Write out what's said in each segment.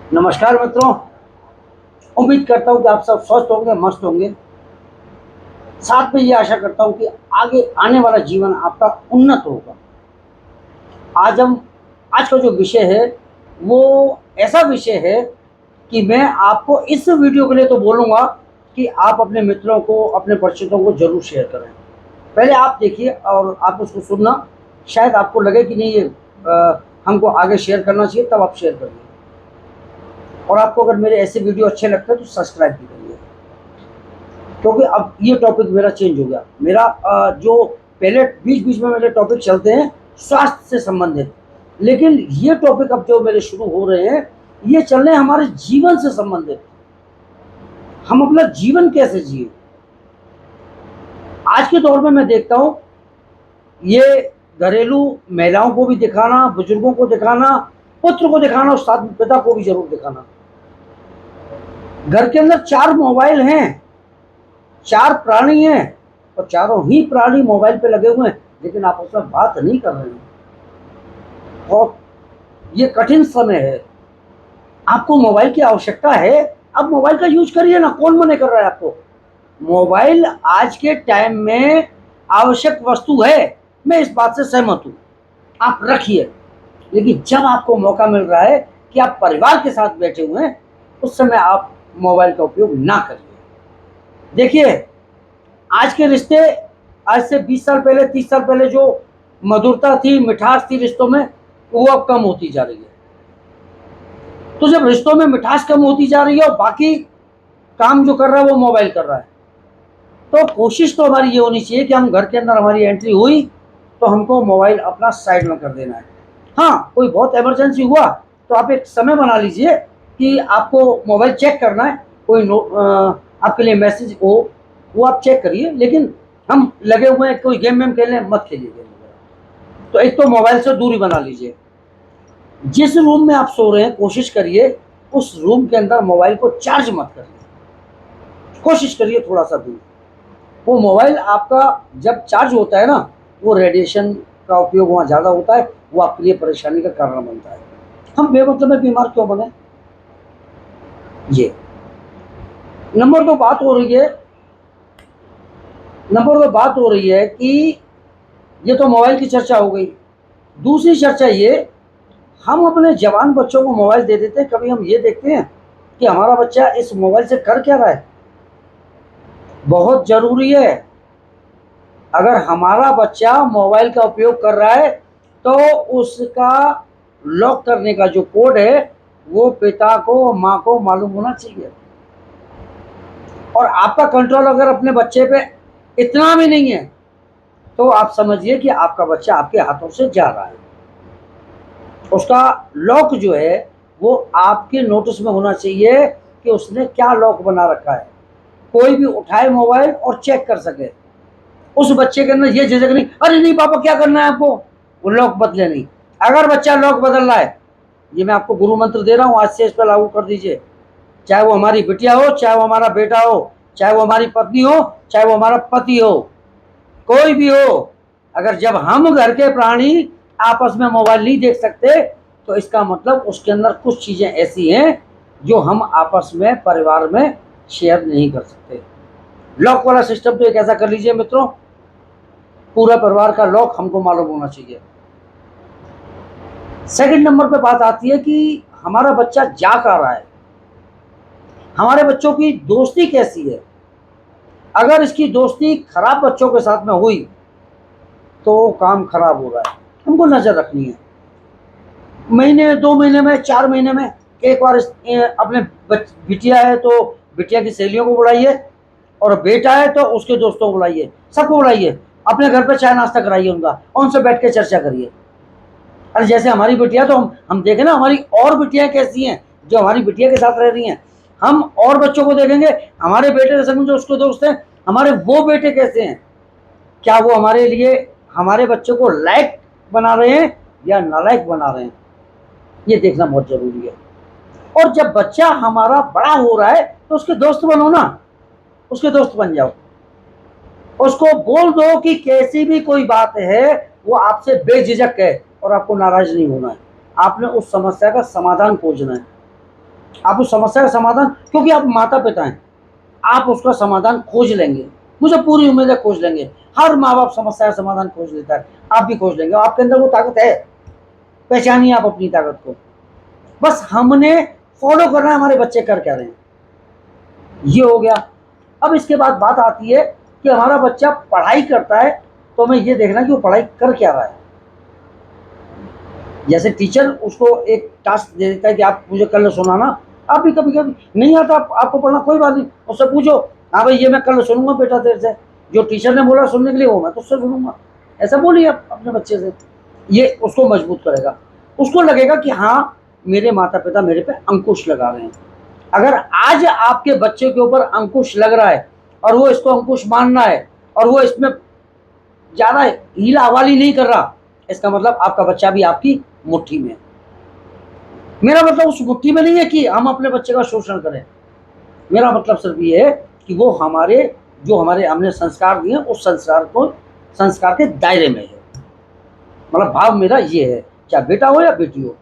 नमस्कार मित्रों। उम्मीद करता हूँ कि आप सब स्वस्थ होंगे, मस्त होंगे। साथ में ये आशा करता हूँ कि आगे आने वाला जीवन आपका उन्नत होगा। आज का जो विषय है वो ऐसा विषय है कि मैं आपको इस वीडियो के लिए तो बोलूँगा कि आप अपने मित्रों को, अपने परिचितों को ज़रूर शेयर करें। पहले आप देखिए और आप उसको सुनना, शायद आपको लगे कि नहीं ये हमको आगे शेयर करना चाहिए, तब आप शेयर करिए। और आपको अगर मेरे ऐसे वीडियो अच्छे लगते हैं तो सब्सक्राइब भी करिए, क्योंकि अब ये टॉपिक मेरा चेंज हो गया। मेरा जो पहले बीच बीच में मेरे टॉपिक चलते हैं स्वास्थ्य से संबंधित, लेकिन ये टॉपिक अब जो मेरे शुरू हो रहे हैं ये चल रहे हैं हमारे जीवन से संबंधित। हम अपना जीवन कैसे जिए। आज के दौर में मैं देखता हूँ ये घरेलू महिलाओं को भी दिखाना, बुजुर्गों को दिखाना, पुत्र को दिखाना और साथ में पिता को भी जरूर दिखाना। घर के अंदर 4 मोबाइल हैं, 4 प्राणी हैं और चारों ही प्राणी मोबाइल पे लगे हुए हैं, लेकिन आपस में बात नहीं कर रहे हैं। और ये कठिन समय है, आपको मोबाइल की आवश्यकता है, अब मोबाइल का यूज करिए ना। कौन मना कर रहा है आपको। मोबाइल आज के टाइम में आवश्यक वस्तु है, मैं इस बात से सहमत हूँ, आप रखिए। लेकिन जब आपको मौका मिल रहा है कि आप परिवार के साथ बैठे हुए हैं, उस समय आप मोबाइल का उपयोग ना करिए। देखिए, आज के रिश्ते आज से 20 साल पहले, 30 साल पहले जो मधुरता थी, मिठास थी रिश्तों में, वो अब कम होती जा रही है। तो जब रिश्तों में मिठास कम होती जा रही है और बाकी काम जो कर रहा है वो मोबाइल कर रहा है, तो कोशिश तो हमारी ये होनी चाहिए कि हम घर के अंदर, हमारी एंट्री हुई तो हमको मोबाइल अपना साइड में कर देना है। हाँ, कोई बहुत इमरजेंसी हुआ तो आप एक समय बना लीजिए कि आपको मोबाइल चेक करना है, कोई आपके लिए मैसेज हो, वो आप चेक करिए। लेकिन हम लगे हुए हैं, कोई गेम वेम खेलने, मत खेलिए गेम वगैरह। तो एक तो मोबाइल से दूरी बना लीजिए। जिस रूम में आप सो रहे हैं कोशिश करिए उस रूम के अंदर मोबाइल को चार्ज मत करिए, कोशिश करिए थोड़ा सा दूर। वो मोबाइल आपका जब चार्ज होता है ना, वो रेडिएशन का उपयोग वहाँ ज़्यादा होता है, वो आपके लिए परेशानी का कारण बनता है। हम बेमतलब में बीमार क्यों बने। ये नंबर 2 बात हो रही है, कि ये तो मोबाइल की चर्चा हो गई। दूसरी चर्चा ये, हम अपने जवान बच्चों को मोबाइल दे देते हैं। कभी हम ये देखते हैं कि हमारा बच्चा इस मोबाइल से कर क्या रहा है। बहुत जरूरी है, अगर हमारा बच्चा मोबाइल का उपयोग कर रहा है तो उसका लॉक करने का जो कोड है वो पिता को, माँ को मालूम होना चाहिए। और आपका कंट्रोल अगर अपने बच्चे पे इतना भी नहीं है तो आप समझिए कि आपका बच्चा आपके हाथों से जा रहा है। उसका लॉक जो है वो आपके नोटिस में होना चाहिए कि उसने क्या लॉक बना रखा है, कोई भी उठाए मोबाइल और चेक कर सके। उस बच्चे के अंदर ये झिझक नहीं, अरे नहीं पापा क्या करना है आपको, वो लॉक बदले नहीं। अगर बच्चा लॉक बदल रहा है, ये मैं आपको गुरु मंत्र दे रहा हूँ, आज से इस पर लागू कर दीजिए। चाहे वो हमारी बिटिया हो, चाहे वो हमारा बेटा हो, चाहे वो हमारी पत्नी हो, चाहे वो हमारा पति हो, कोई भी हो, अगर जब हम घर के प्राणी आपस में मोबाइल नहीं देख सकते तो इसका मतलब उसके अंदर कुछ चीजें ऐसी हैं जो हम आपस में परिवार में शेयर नहीं कर सकते। लॉक वाला सिस्टम तो एक ऐसा कर लीजिए मित्रों, पूरा परिवार का लॉक हमको मालूम होना चाहिए। सेकंड नंबर पे बात आती है कि हमारा बच्चा जा कहाँ रहा है, हमारे बच्चों की दोस्ती कैसी है। अगर इसकी दोस्ती खराब बच्चों के साथ में हुई तो काम खराब हो रहा है, हमको नजर रखनी है। महीने 2 महीने में, 4 महीने में एक बार अपने बिटिया है तो बिटिया की सहेलियों को बुलाइए, और बेटा है तो उसके दोस्तों को बुलाइए, सबको बुलाइए, अपने घर पे चाय नाश्ता कराइए उनका, और उनसे बैठ के चर्चा करिए। अरे जैसे हमारी बिटिया, तो हम देखें ना हमारी और बिटियां कैसी हैं जो हमारी बिटिया के साथ रह रही हैं। हम और बच्चों को देखेंगे, हमारे बेटे जैसे जो उसके दोस्त हैं, हमारे वो बेटे कैसे हैं, क्या वो हमारे लिए, हमारे बच्चों को लायक बना रहे हैं या नालायक बना रहे हैं, ये देखना बहुत जरूरी है। और जब बच्चा हमारा बड़ा हो रहा है तो उसके दोस्त बनो ना, उसके दोस्त बन जाओ, उसको बोल दो कि कैसी भी कोई बात है वो आपसे बेझिझक है और आपको नाराज नहीं होना है, आपने उस समस्या का समाधान खोजना है। आप उस समस्या का समाधान, क्योंकि आप माता पिता हैं, आप उसका समाधान खोज लेंगे, मुझे पूरी उम्मीद है खोज लेंगे। हर माँ बाप समस्या का समाधान खोज लेता है, आप भी खोज लेंगे। आपके अंदर वो ताकत है, पहचानिए आप अपनी ताकत को। बस हमने फॉलो करना है हमारे बच्चे कर क्या रहे हैं, ये हो गया। अब इसके बाद बात आती है कि हमारा बच्चा पढ़ाई करता है, तो हमें ये देखना कि वो पढ़ाई कर क्या रहा है। जैसे टीचर उसको एक टास्क दे देता है कि आप मुझे कल सुनाना, आप भी कभी कभी नहीं आता आपको पढ़ना, कोई बात नहीं, उससे पूछो, हाँ भाई ये मैं कल सुनूंगा बेटा तेरे से, जो टीचर ने बोला सुनने के लिए वो मैं तो उससे सुनूंगा। ऐसा बोलिए आप अपने बच्चे से, ये उसको मजबूत करेगा। उसको लगेगा कि हाँ मेरे माता पिता मेरे पे अंकुश लगा रहे हैं। अगर आज आपके बच्चे के ऊपर अंकुश लग रहा है और वो इसको अंकुश मान रहा है और वो इसमें ज्यादा हीला हवाली नहीं कर रहा, इसका मतलब आपका बच्चा भी आपकी मुट्ठी में है। मेरा मतलब उस मुट्ठी में नहीं है कि हम अपने बच्चे का शोषण करें, मेरा मतलब सिर्फ ये है कि वो हमारे जो हमारे हमने संस्कार दिए उस संस्कार के दायरे में है। मतलब भाव मेरा ये है, चाहे बेटा हो या बेटी हो।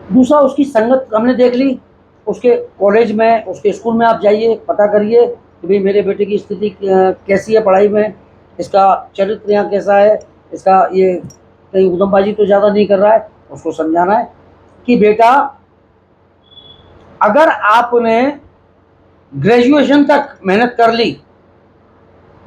दूसरा, उसकी संगत हमने देख ली, उसके कॉलेज में उसके स्कूल में आप जाइए, पता करिए कि भाई मेरे बेटे की स्थिति कैसी है पढ़ाई में, इसका चरित्र यहाँ कैसा है, इसका ये कहीं उदमबाजी तो ज़्यादा नहीं कर रहा है। उसको समझाना है कि बेटा अगर आपने ग्रेजुएशन तक मेहनत कर ली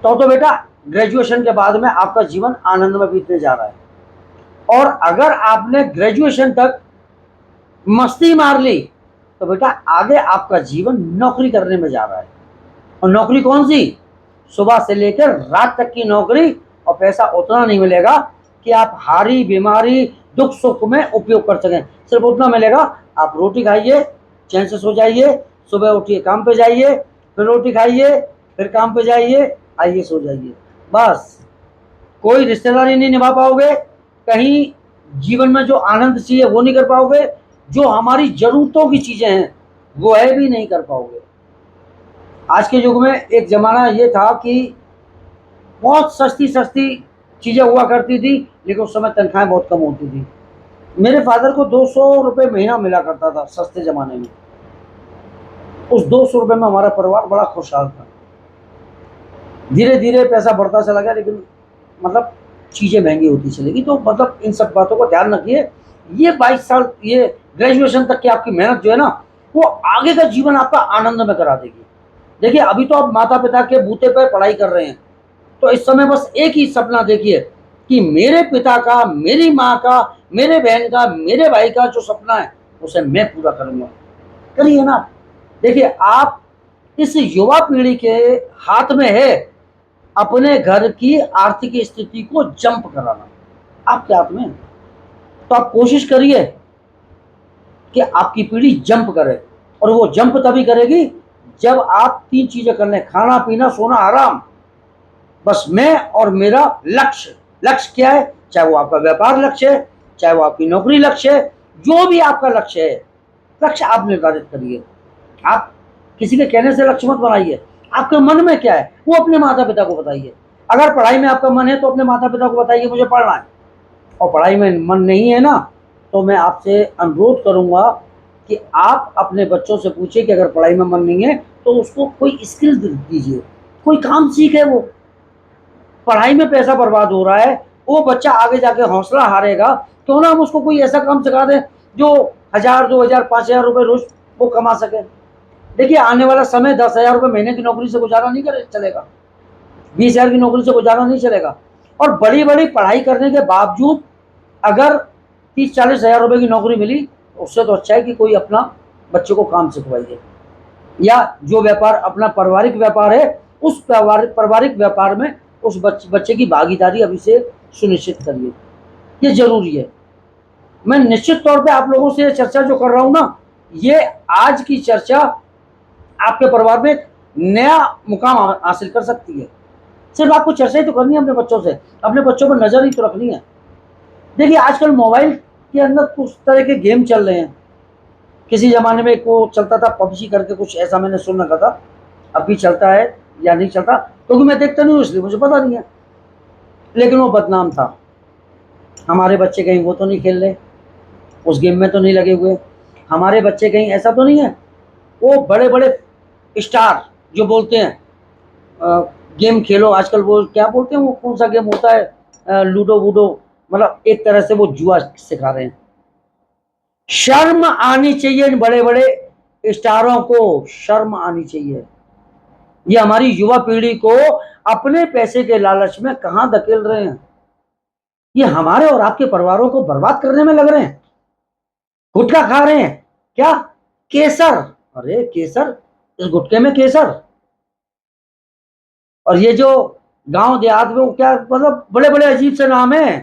तो बेटा ग्रेजुएशन के बाद में आपका जीवन आनंद में बीतने जा रहा है। और अगर आपने ग्रेजुएशन तक मस्ती मार ली तो बेटा आगे आपका जीवन नौकरी करने में जा रहा है। और नौकरी कौन सी? सुबह से लेकर रात तक की नौकरी, और पैसा उतना नहीं मिलेगा कि आप हारी बीमारी दुख सुख में उपयोग कर सकें। सिर्फ उतना मिलेगा, आप रोटी खाइए, चैन से सो जाइए, सुबह उठिए काम पे जाइए, फिर रोटी खाइए, फिर काम पे जाइए, आइए सो जाइए, बस। कोई रिश्तेदारी नहीं निभा पाओगे, कहीं जीवन में जो आनंद चाहिए वो नहीं कर पाओगे, जो हमारी जरूरतों की चीजें हैं वो है भी नहीं कर पाओगे। आज के युग में एक जमाना ये था कि बहुत सस्ती सस्ती चीजें हुआ करती थी, लेकिन उस समय तनख्वाहें बहुत कम होती थी। मेरे फादर को 200 रुपये महीना मिला करता था सस्ते जमाने में। उस 200 रुपये में हमारा परिवार बड़ा खुशहाल था। धीरे धीरे पैसा बढ़ता चला गया, लेकिन मतलब चीजें महंगी होती चलेगी। तो मतलब इन सब बातों को ध्यान रखिए। ये 22 साल, ये ग्रेजुएशन तक की आपकी मेहनत जो है ना, वो आगे का जीवन आपका आनंद में करा देगी। देखिए अभी तो आप माता पिता के बूते पर पढ़ाई कर रहे हैं, तो इस समय बस एक ही सपना देखिए कि मेरे पिता का, मेरी माँ का, मेरे बहन का, मेरे भाई का जो सपना है उसे मैं पूरा करूंगा। करिए ना। देखिए आप, इस युवा पीढ़ी के हाथ में है अपने घर की आर्थिक स्थिति को जंप कराना, आपके हाथ में। तो आप कोशिश करिए कि आपकी पीढ़ी जंप करे, और वो जंप तभी करेगी जब आप 3 चीजें कर लें: खाना पीना सोना आराम। बस मैं और मेरा लक्ष्य। लक्ष्य क्या है? चाहे वो आपका व्यापार लक्ष्य है, चाहे वो आपकी नौकरी लक्ष्य है, जो भी आपका लक्ष्य है, लक्ष्य आप निर्धारित करिए। आप किसी के कहने से लक्ष्य मत बनाइए। आपके मन में क्या है वो अपने माता पिता को बताइए। अगर पढ़ाई में आपका मन है तो अपने माता पिता को बताइए मुझे पढ़ना है। और पढ़ाई में मन नहीं है ना, तो मैं आपसे अनुरोध करूंगा कि आप अपने बच्चों से पूछिए कि अगर पढ़ाई में मन नहीं है तो उसको कोई स्किल दीजिए, कोई काम सीखे। वो पढ़ाई में पैसा बर्बाद हो रहा है, वो बच्चा आगे जाके हौसला हारेगा, क्यों ना हम उसको कोई ऐसा काम सिखा दें जो 1000 2000 5000 रुपये रोज वो कमा सके। देखिए आने वाला समय 10,000 रुपये महीने की नौकरी से गुजारा नहीं करे चलेगा, 20,000 की नौकरी से गुजारा नहीं चलेगा। और बड़ी बड़ी पढ़ाई करने के बावजूद अगर 30-40 हज़ार रुपये की नौकरी मिली, उससे तो अच्छा है कि कोई अपना बच्चे को काम सिखवाइए, या जो व्यापार अपना पारिवारिक व्यापार है उस पारिवारिक व्यापार में उस बच्चे की भागीदारी अभी से सुनिश्चित करिए। ये जरूरी है। मैं निश्चित तौर पे आप लोगों से चर्चा जो कर रहा हूं ना, ये आज की चर्चा आपके परिवार में नया मुकाम हासिल कर सकती है। सिर्फ आपको चर्चा ही तो करनी है अपने बच्चों से, अपने बच्चों पर नजर ही तो रखनी है। देखिए आजकल मोबाइल के अंदर कुछ तरह के गेम चल रहे हैं। किसी जमाने में को चलता था पबजी करके, कुछ ऐसा मैंने सुन रखा था। अभी चलता है या नहीं चलता क्योंकि मैं देखता नहीं हूँ, इसलिए मुझे पता नहीं है, लेकिन वो बदनाम था। हमारे बच्चे कहीं वो तो नहीं खेल रहे, उस गेम में तो नहीं लगे हुए। हमारे बच्चे कहीं ऐसा तो नहीं है वो बड़े बड़े स्टार जो बोलते हैं गेम खेलो, आजकल वो क्या बोलते हैं, वो कौन सा गेम होता है, लूडो वूडो, मतलब एक तरह से वो जुआ सिखा रहे हैं। शर्म आनी चाहिए इन बड़े बड़े स्टारों को, शर्म आनी चाहिए। ये हमारी युवा पीढ़ी को अपने पैसे के लालच में कहां धकेल रहे हैं। ये हमारे और आपके परिवारों को बर्बाद करने में लग रहे हैं। गुटखा खा रहे हैं, क्या, केसर, अरे केसर, इस गुटखे में केसर। और ये जो गांव देहात में वो क्या, मतलब बड़े बड़े अजीब से नाम है।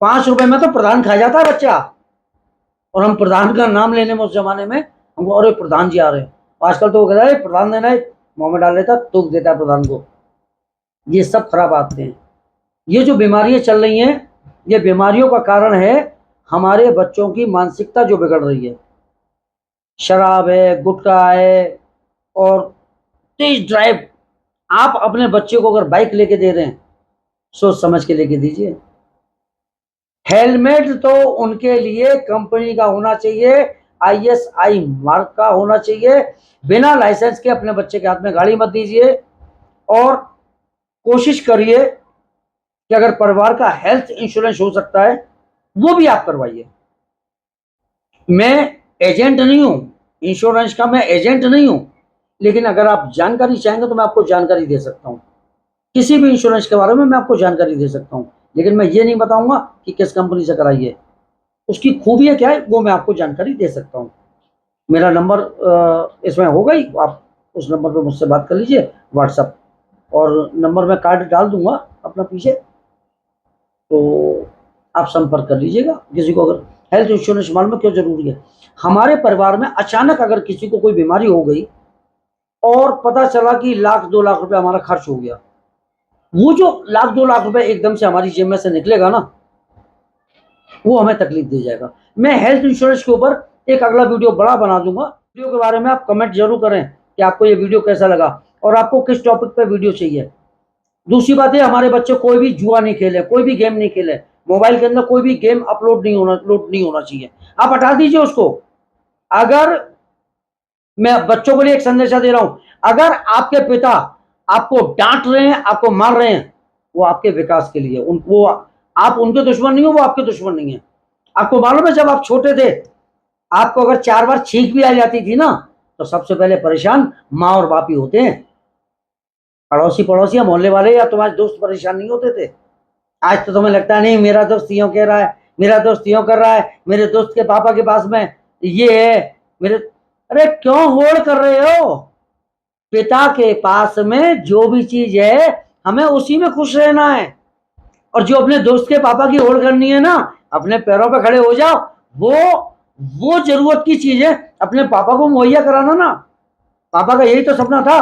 5 रुपए में तो प्रधान खा जाता है बच्चा, और हम प्रधान का नाम लेने में उस जमाने में हमको, अरे प्रधान जी आ रहे हैं। आजकल तो वो कहता है प्रधान देना है, मुंह में डाल लेता, तुक देता है प्रधान को। ये सब खराब आदतें हैं। ये जो बीमारियां चल रही हैं, ये बीमारियों का कारण है हमारे बच्चों की मानसिकता जो बिगड़ रही है। शराब है, गुटखा है, और तेज ड्राइव। आप अपने बच्चे को अगर बाइक लेके दे रहे हैं, सोच समझ के लेके दीजिए। हेलमेट तो उनके लिए कंपनी का होना चाहिए, ISI मार्क का होना चाहिए। बिना लाइसेंस के अपने बच्चे के हाथ में गाड़ी मत दीजिए। और कोशिश करिए कि अगर परिवार का हेल्थ इंश्योरेंस हो सकता है वो भी आप करवाइए। मैं एजेंट नहीं हूं, इंश्योरेंस का मैं एजेंट नहीं हूं, लेकिन अगर आप जानकारी चाहेंगे तो मैं आपको जानकारी दे सकता हूं। किसी भी इंश्योरेंस के बारे में मैं आपको जानकारी दे सकता हूं, लेकिन मैं ये नहीं बताऊंगा कि किस कंपनी से कराइए। उसकी खूबियां क्या है वो मैं आपको जानकारी दे सकता हूं। मेरा नंबर इसमें होगा ही, आप उस नंबर पर मुझसे बात कर लीजिए, व्हाट्सअप, और नंबर मैं कार्ड डाल दूंगा अपना पीछे, तो आप संपर्क कर लीजिएगा। किसी को अगर हेल्थ इंश्योरेंस मालूम है क्यों जरूरी है। हमारे परिवार में अचानक अगर किसी को कोई बीमारी हो गई और पता चला कि 1 लाख 2 लाख रुपए हमारा खर्च हो गया, वो जो 1 लाख 2 लाख रुपए एकदम से हमारी जेब में से निकलेगा ना, वो हमें तकलीफ दे जाएगा। मैं हेल्थ इंश्योरेंस के ऊपर एक अगला वीडियो बड़ा बना दूंगा। वीडियो के बारे में आप कमेंट जरूर करें कि आपको ये वीडियो कैसा लगा और आपको किस टॉपिक पे वीडियो चाहिए। दूसरी बात है, हमारे बच्चे कोई भी जुआ नहीं खेले, कोई भी गेम नहीं खेले। मोबाइल के अंदर कोई भी गेम लोड नहीं होना चाहिए। आप हटा दीजिए उसको। अगर मैं बच्चों के लिए एक संदेशा दे रहा हूं, अगर आपके पिता आपको डांट रहे हैं, आपको मार रहे हैं, वो आपके विकास के लिए, उनको, आप उनके दुश्मन नहीं हो, वो आपके दुश्मन नहीं है। आपको मालूम है जब आप छोटे थे, आपको अगर 4 बार छींक भी आ जाती थी ना, तो सबसे पहले परेशान माँ और बाप ही होते हैं। पड़ोसी या मोहल्ले वाले या तुम्हारे दोस्त परेशान नहीं होते थे। आज तो तुम्हें लगता है नहीं मेरा दोस्त यूं कह रहा है, मेरा दोस्त यूं कर रहा है, मेरे दोस्त के पापा के पास में ये है, मेरे, अरे क्यों होड़ कर रहे हो। पिता के पास में जो भी चीज है हमें उसी में खुश रहना है। और जो अपने दोस्त के पापा की होड़ करनी है ना, अपने पैरों पे खड़े हो जाओ। वो वो जरूरत की चीज है अपने पापा को मुहैया कराना ना। पापा का यही तो सपना था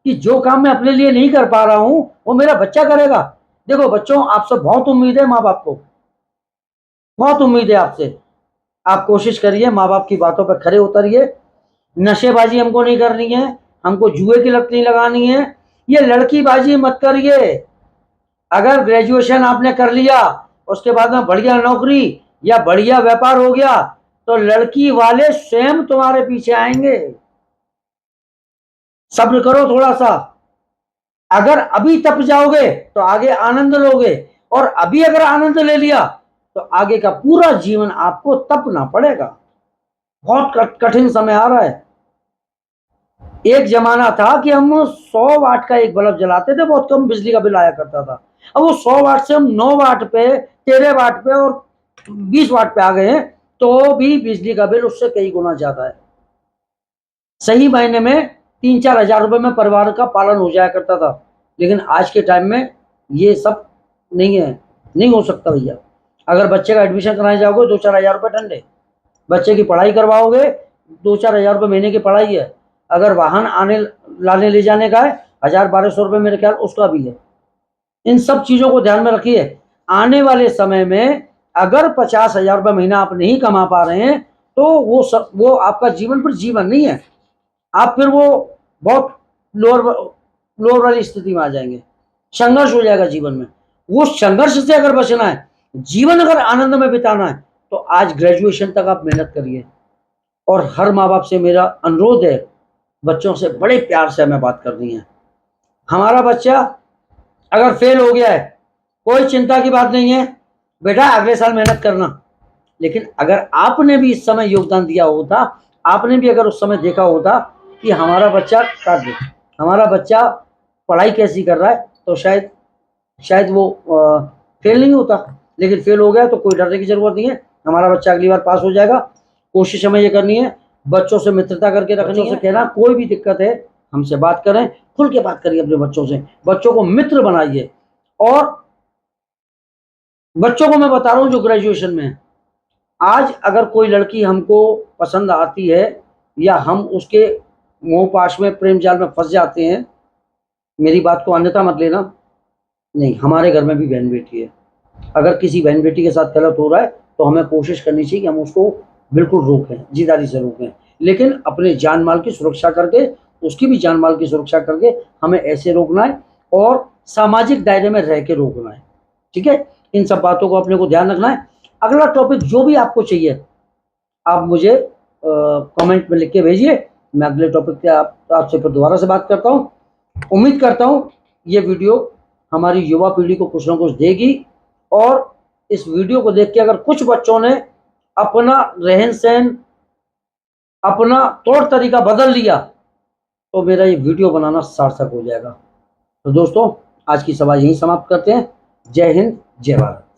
कि जो काम मैं अपने लिए नहीं कर पा रहा हूं वो मेरा बच्चा करेगा। देखो बच्चों, आपसे बहुत उम्मीद है, माँ बाप को बहुत उम्मीद है आपसे। आप कोशिश करिए, माँ बाप की बातों पर खरे उतरिए। नशेबाजी हमको नहीं करनी है, हमको जुए की लत नहीं लगानी है, ये लड़कीबाजी मत करिए। अगर ग्रेजुएशन आपने कर लिया, उसके बाद में बढ़िया नौकरी या बढ़िया व्यापार हो गया, तो लड़की वाले स्वयं तुम्हारे पीछे आएंगे। सब्र करो थोड़ा सा। अगर अभी तप जाओगे तो आगे आनंद लोगे, और अभी अगर आनंद ले लिया तो आगे का पूरा जीवन आपको तपना पड़ेगा। बहुत कठिन समय आ रहा है। एक जमाना था कि हम 100 वाट का एक बल्ब जलाते थे, बहुत कम बिजली का बिल आया करता था। अब वो 100 वाट से हम 9 वाट पे, 13 वाट पे और 20 वाट पे आ गए हैं, तो भी बिजली का बिल उससे कई गुना ज्यादा है। सही मायने में 3-4 हजार रुपए में परिवार का पालन हो जाया करता था, लेकिन आज के टाइम में ये सब नहीं है, नहीं हो सकता भैया। अगर बच्चे का एडमिशन कराने जाओगे 2-4 हजार रुपये ठंडे, बच्चे की पढ़ाई करवाओगे 2-4 हजार रुपये महीने की पढ़ाई है। अगर वाहन आने लाने ले जाने का है 1000-1200 रुपये मेरे ख्याल उसका भी है। इन सब चीजों को ध्यान में रखिए। आने वाले समय में अगर 50 हजार रुपये महीना आप नहीं कमा पा रहे हैं तो वो आपका जीवन पर जीवन नहीं है। आप फिर वो बहुत लोअर लोअर वाली स्थिति में आ जाएंगे, संघर्ष हो जाएगा जीवन में। वो संघर्ष से अगर बचना है, जीवन अगर आनंद में बिताना है, तो आज ग्रेजुएशन तक आप मेहनत करिए। और हर माँ बाप से मेरा अनुरोध है, बच्चों से बड़े प्यार से हमें बात करनी है। हमारा बच्चा अगर फेल हो गया है, कोई चिंता की बात नहीं है बेटा, अगले साल मेहनत करना। लेकिन अगर आपने भी इस समय योगदान दिया होता, आपने भी अगर उस समय देखा होता कि हमारा बच्चा हमारा बच्चा पढ़ाई कैसी कर रहा है, तो शायद वो फेल नहीं होता। लेकिन फेल हो गया तो कोई डरने की जरूरत नहीं है, हमारा बच्चा अगली बार पास हो जाएगा। कोशिश हमें ये करनी है, बच्चों से मित्रता करके रखनी है। कहना कोई भी दिक्कत है हमसे बात करें, खुल के बात करिए अपने बच्चों से, बच्चों को मित्र बनाइए। और बच्चों को मैं बता रहा हूँ जो ग्रेजुएशन में है, आज अगर कोई लड़की हमको पसंद आती है या हम उसके मोह पाश में, प्रेम जाल में फंस जाते हैं, मेरी बात को अन्यथा मत लेना, नहीं, हमारे घर में भी बहन बेटी है। अगर किसी बहन बेटी के साथ गलत हो रहा है तो हमें कोशिश करनी चाहिए कि हम उसको बिल्कुल रोकें, जिदारी से रोकें, लेकिन अपने जान माल की सुरक्षा करके, उसकी भी जान माल की सुरक्षा करके हमें ऐसे रोकना है और सामाजिक दायरे में रह के रोकना है। ठीक है, इन सब बातों को अपने को ध्यान रखना है। अगला टॉपिक जो भी आपको चाहिए आप मुझे कमेंट में लिख के भेजिए, मैं अगले टॉपिक पे आपसे फिर दोबारा से बात करता हूँ। उम्मीद करता हूँ ये वीडियो हमारी युवा पीढ़ी को कुछ ना कुछ देगी, और इस वीडियो को देख के अगर कुछ बच्चों ने अपना रहन सहन, अपना तौर तरीका बदल लिया, तो मेरा ये वीडियो बनाना सार्थक हो जाएगा। तो दोस्तों, आज की सभा यहीं समाप्त करते हैं। जय हिंद, जय भारत।